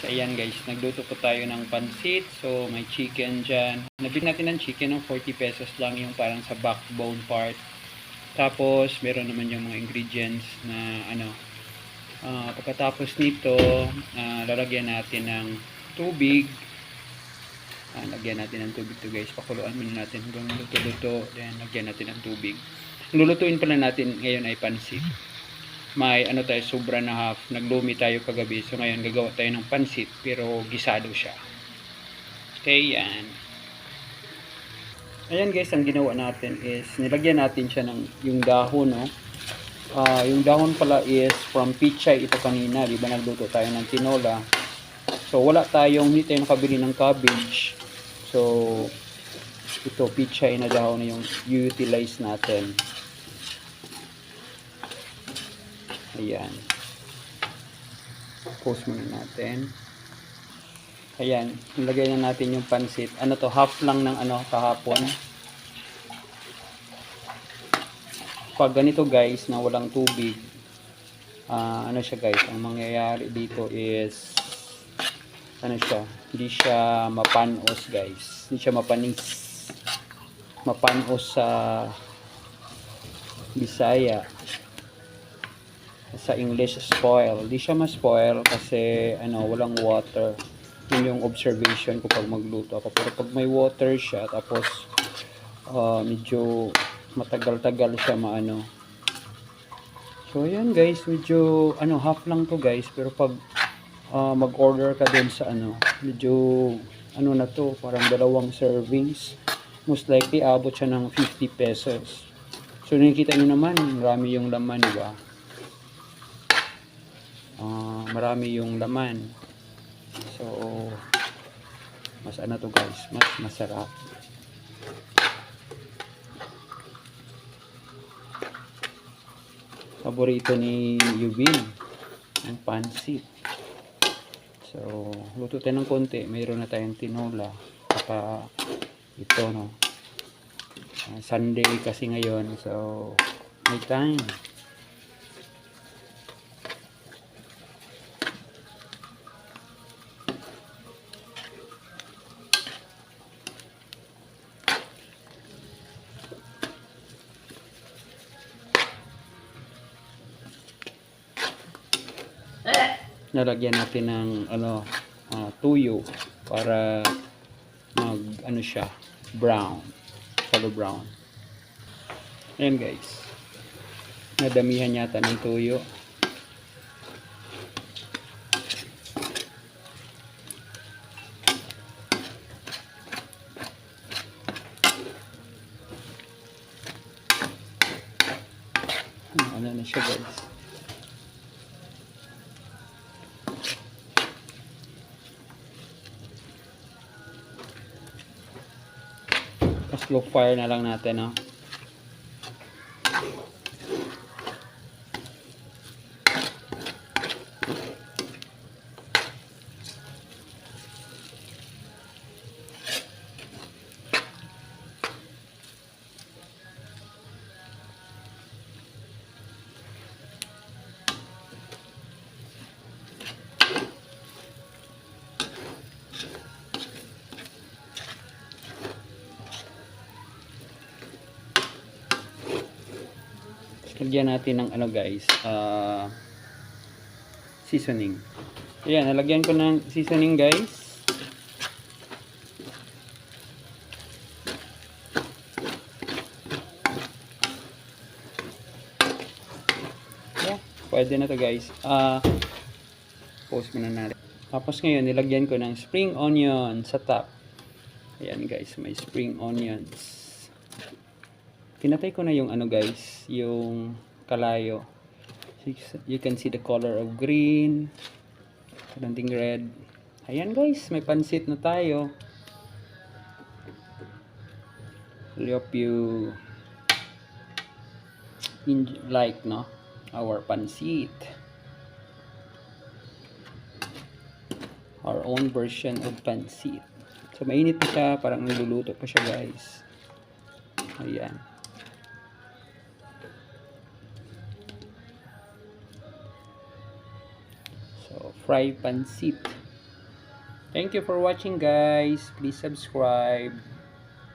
ayan guys, nagluto po tayo ng pansit. So may chicken dyan. Nabili natin ng chicken ng 40 pesos lang, yung parang sa backbone part. Tapos meron naman yung mga ingredients na pagkatapos nito, lalagyan natin ng tubig. Lagyan natin ng tubig to guys. Pakuluan muna natin hanggang luto-luto. Then lagyan natin ng tubig. Lulutuin pala natin ngayon ay pansit. May tayo, sobra na half. Naglumi tayo kagabi. So ngayon gagawa tayo ng pansit pero gisado siya. Okay, yan. Ayan guys, ang ginawa natin is nilagyan natin siya ng yung dahon, no? Yung dahon pala is from pichay ito kanina, di ba nagluto tayo ng tinola. So hindi tayo nakabili ng cabbage. So ito pichay na dahon na yung utilize natin. Ayan. Post muna natin. Ayan, nilagay na natin yung pansit. Half lang ng kahapon. Pag ganito guys, na walang tubig, siya guys, ang mangyayari dito is hindi siya mapanos guys. Hindi siya mapanis. Mapanos sa Bisaya. Sa English, spoil. Hindi siya ma-spoil kasi walang water. Yun yung observation ko pag magluto ako. Pero pag may water siya, tapos medyo matagal-tagal siya So ayan guys, medyo half lang to guys. Pero pag mag-order ka din sa medyo na to, parang 2 servings. Most likely abot siya ng 50 pesos. So nakikita nyo naman, marami yung laman, di ba? Marami yung laman. So mas to guys, mas masarap. Paborito ni Yubin ang pansit. So luto tayo ng konti, mayroon na tayong tinola. Saka ito Sunday kasi ngayon, so may time. Nalagyan natin ng tuyo para mag siya, brown, color brown. Ayan guys, nadamihan yata ng tuyo. Na siya guys. Slow fire na lang natin, no? Lagyan natin ng guys, seasoning. Ayan, nalagyan ko ng seasoning guys. Yeah, pwede na to guys. Post muna natin. Tapos ngayon, nilagyan ko ng spring onion sa top. Ayan guys, may spring onions. Pinatay ko na yung guys, yung kalayo. You can see the color of green, something red. Ayan guys, may pansit na tayo. I hope you like our pansit, our own version of pansit. So mainit pa siya, parang niluluto pa siya guys. Ayan. So, fry pansit. Thank you for watching guys. Please subscribe.